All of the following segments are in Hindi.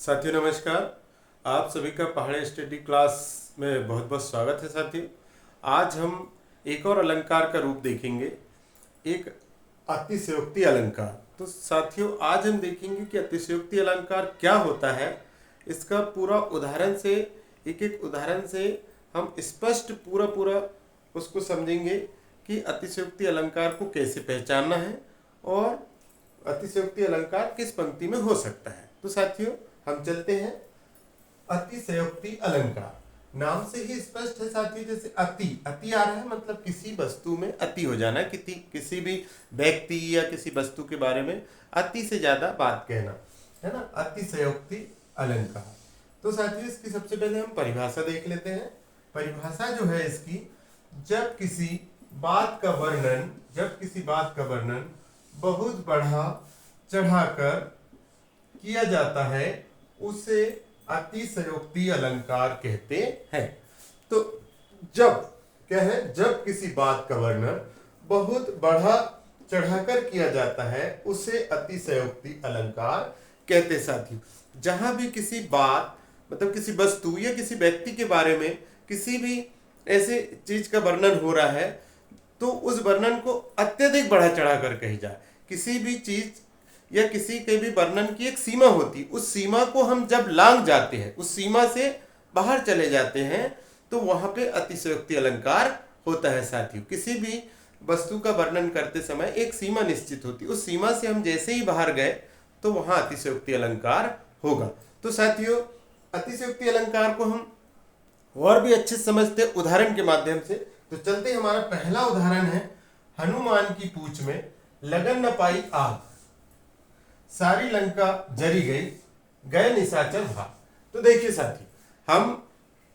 साथियों नमस्कार। आप सभी का पहाड़ी स्टडी क्लास में बहुत बहुत स्वागत है। साथियों, आज हम एक और अलंकार का रूप देखेंगे, एक अतिशयोक्ति अलंकार। तो साथियों, आज हम देखेंगे कि अतिशयोक्ति अलंकार क्या होता है। इसका पूरा उदाहरण से, एक एक उदाहरण से हम स्पष्ट पूरा उसको समझेंगे कि अतिशयोक्ति अलंकार को कैसे पहचानना है और अतिशयोक्ति अलंकार किस पंक्ति में हो सकता है। तो साथियों, हम चलते हैं अतिशयोक्ति अलंकार। नाम से ही स्पष्ट है साथियों, जैसे अति अति आ रहा है, मतलब किसी वस्तु में अति हो जाना, किसी भी व्यक्ति या किसी वस्तु के बारे में अति से ज्यादा बात कहना, है ना, अतिशयोक्ति अलंकार। तो साथियों, इसकी सबसे पहले हम परिभाषा देख लेते हैं। परिभाषा जो है इसकी, जब किसी बात का वर्णन बहुत बढ़ा चढ़ाकर किया जाता है उसे अतिशयोक्ति अलंकार कहते हैं। तो जब किसी बात का वर्णन बहुत बढ़ा चढ़ाकर किया जाता है उसे अतिशयोक्ति अलंकार कहते। साथियों, जहां भी किसी बात, मतलब किसी वस्तु या किसी व्यक्ति के बारे में किसी भी ऐसे चीज का वर्णन हो रहा है तो उस वर्णन को अत्यधिक बढ़ा चढ़ाकर कही जाए। किसी भी चीज या किसी के भी वर्णन की एक सीमा होती, उस सीमा को हम जब लांघ जाते हैं, उस सीमा से बाहर चले जाते हैं, तो वहां पे अतिशयोक्ति अलंकार होता है। साथियों, किसी भी वस्तु का वर्णन करते समय एक सीमा निश्चित होती, उस सीमा से हम जैसे ही बाहर गए तो वहां अतिशयोक्ति अलंकार होगा। तो साथियों, अतिशयोक्ति अलंकार को हम और भी अच्छे समझते उदाहरण के माध्यम से। तो चलते, हमारा पहला उदाहरण है, हनुमान की पूंछ में लगन न पाई आग, सारी लंका जरी गई, गए निशाचर भाग। तो देखिए साथी, हम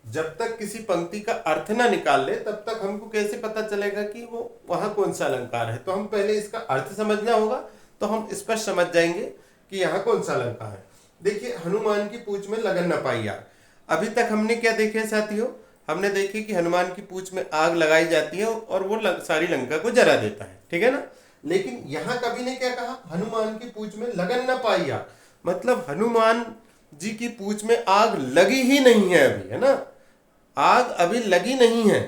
जब तक किसी पंक्ति का अर्थ ना निकाल ले तब तक हमको कैसे पता चलेगा कि वो वहां कौन सा अलंकार है। तो हम पहले इसका अर्थ समझना होगा, तो हम स्पष्ट समझ जाएंगे कि यहाँ कौन सा अलंकार है। देखिए, हनुमान की पूंछ में लगन न पाई आग। अभी तक हमने क्या देखे साथियों, हमने देखे कि हनुमान की पूंछ में आग लगाई जाती है और वो सारी लंका को जला देता है, ठीक है ना। लेकिन यहां कवि ने क्या कहा, हनुमान की पूंछ में लगन न पाई आग, मतलब हनुमान जी की पूंछ में आग लगी ही नहीं है अभी, है ना, आग अभी लगी नहीं है।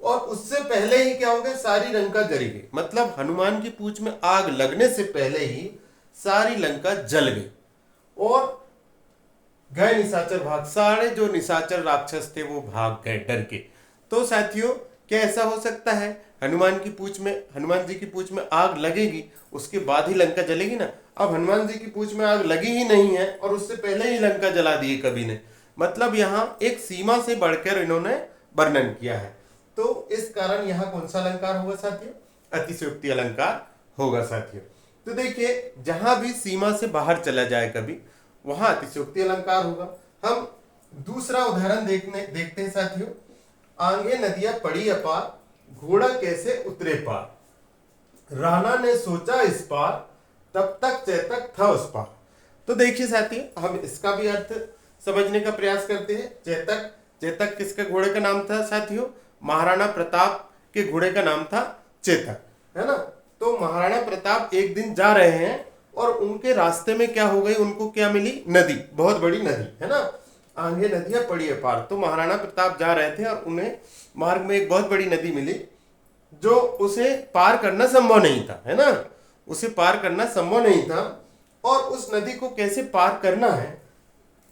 और उससे पहले ही क्या हो गया, सारी लंका जली गई, मतलब हनुमान की पूंछ में आग लगने से पहले ही सारी लंका जल गई और गए निशाचर भाग, सारे जो निशाचर राक्षस थे वो भाग गए डर के। तो साथियों, क्या ऐसा हो सकता है, हनुमान जी की पूंछ में आग लगेगी उसके बाद ही लंका जलेगी ना। अब हनुमान जी की पूंछ में आग लगी ही नहीं है और उससे पहले ही लंका जला दी कवि ने, मतलब यहाँ एक सीमा से बढ़कर इन्होंने वर्णन किया है। तो इस कारण यहाँ कौन सा अलंकार होगा साथियों, अतिशयोक्ति अलंकार होगा साथियों। तो देखिए, जहां भी सीमा से बाहर चला जाए कभी, वहां अतिशयोक्ति अलंकार होगा। हम दूसरा उदाहरण देखते हैं साथियों, आंगे नदियां पड़ी अपार, घोड़ा कैसे उतरे पार, राणा ने सोचा इस पार, तब तक चेतक था उस पार। तो देखिए साथी, हम इसका भी अर्थ समझने का प्रयास करते हैं। चेतक किसके घोड़े का नाम था साथियों, महाराणा प्रताप के घोड़े का नाम था चेतक, है ना। तो महाराणा प्रताप एक दिन जा रहे हैं और उनके रास्ते में क्या हो गई, उनको क्या मिली, नदी, बहुत बड़ी नदी, है ना, आंगे नदियां पड़ी अपार। तो महाराणा प्रताप जा रहे थे और उन्हें मार्ग में एक बहुत बड़ी नदी मिली जो उसे पार करना संभव नहीं था, है ना, उसे पार करना संभव नहीं था। और उस नदी को कैसे पार करना है,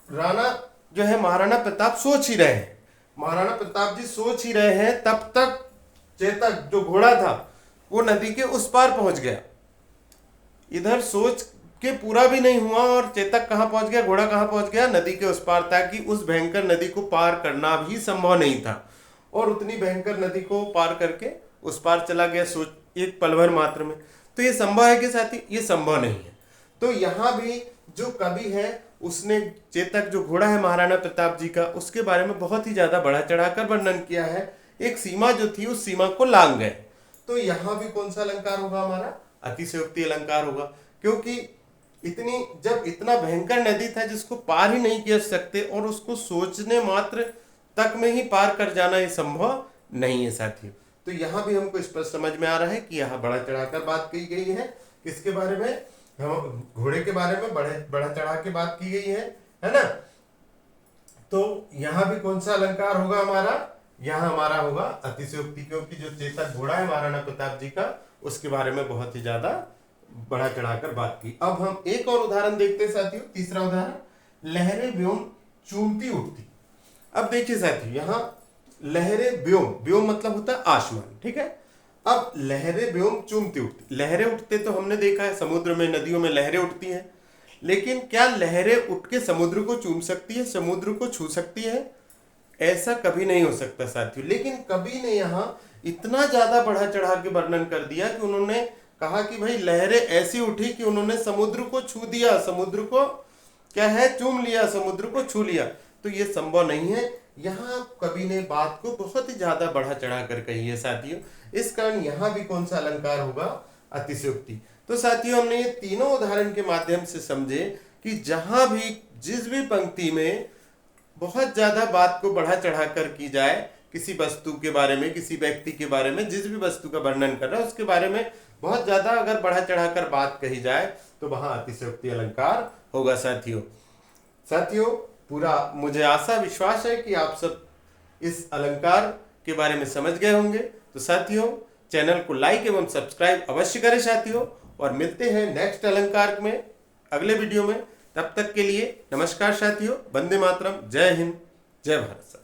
राणा जो है महाराणा प्रताप सोच ही रहे हैं, महाराणा प्रताप जी सोच ही रहे हैं, तब तक चेतक जो घोड़ा था वो नदी के उस पार पहुंच गया। इधर सोच के पूरा भी नहीं हुआ और चेतक कहां पहुंच गया, घोड़ा कहां पहुंच गया, नदी के उस पार, ताकि उस भयंकर नदी को पार करना भी संभव नहीं था। और उतनी भयंकर नदी को पार करके उस पार चला गया, सोच एक पल भर मात्र में। तो ये संभव है कि साथी, ये संभव नहीं है। तो यहां भी जो कवि है उसने चेतक जो घोड़ा है महाराणा प्रताप जी का, उसके बारे में बहुत ही ज्यादा बढ़ा चढ़ाकर वर्णन किया है। एक सीमा जो थी उस सीमा को लांघ गए। तो यहां भी कौन सा अलंकार होगा, हमारा अतिशयोक्ति अलंकार होगा, क्योंकि जब इतना भयंकर नदी था जिसको पार ही नहीं किया सकते और उसको सोचने मात्र तक में ही पार कर जाना ये संभव नहीं है साथियों। तो यहाँ भी हमको स्पष्ट समझ में आ रहा है कि यहाँ बढ़ा चढ़ाकर बात की गई है। किसके बारे में, हम घोड़े के बारे में बढ़ा चढ़ा के बात की गई है है ना। तो यहां भी कौन सा अलंकार होगा हमारा, यहां हमारा होगा अतिशयोक्ति, क्योंकि जो चेतक घोड़ा है महाराणा प्रताप जी का, उसके बारे में बहुत ही ज्यादा बढ़ा चढ़ाकर बात की। अब हम एक और उदाहरण देखते हैं साथियों, तीसरा उदाहरण, लहरें व्योम चूमती उठती। अब देखिए साथियों, यहां लहरें व्योम, व्योम मतलब होता है आसमान, ठीक है। अब लहरें व्योम चूमती उठती, लहरें उठते तो हमने देखा है समुद्र में, नदियों में लहरें उठती हैं, लेकिन क्या लहरें उठ के समुद्र को चूम सकती है, समुद्र को छू सकती है? ऐसा कभी नहीं हो सकता साथियों। लेकिन कवि ने यहाँ इतना ज्यादा बढ़ा चढ़ा के वर्णन कर दिया कि उन्होंने कहा कि भाई लहरें ऐसी उठी कि उन्होंने समुद्र को छू दिया, समुद्र को क्या है, चूम लिया, समुद्र को छू लिया। तो ये संभव नहीं है। यहाँ कवि ने बात को बहुत ही ज्यादा बढ़ा चढ़ा कर कही है साथियों। इस कारण यहाँ भी कौन सा अलंकार होगा, अतिशयोक्ति। तो साथियों हमने ये तीनों उदाहरण के माध्यम से समझे कि जहां भी जिस भी पंक्ति में बहुत ज्यादा बात को बढ़ा चढ़ाकर की जाए, किसी वस्तु के बारे में, किसी व्यक्ति के बारे में, जिस भी वस्तु का वर्णन कर रहा है उसके बारे में बहुत ज्यादा अगर बढ़ा चढ़ाकर बात कही जाए तो वहां अतिशयोक्ति अलंकार होगा साथियों। साथियों पूरा मुझे आशा विश्वास है कि आप सब इस अलंकार के बारे में समझ गए होंगे। तो साथियों चैनल को लाइक एवं सब्सक्राइब अवश्य करें साथियों, और मिलते हैं नेक्स्ट अलंकार में अगले वीडियो में। तब तक के लिए नमस्कार साथियों, वंदे मातरम, जय हिंद, जय भारत।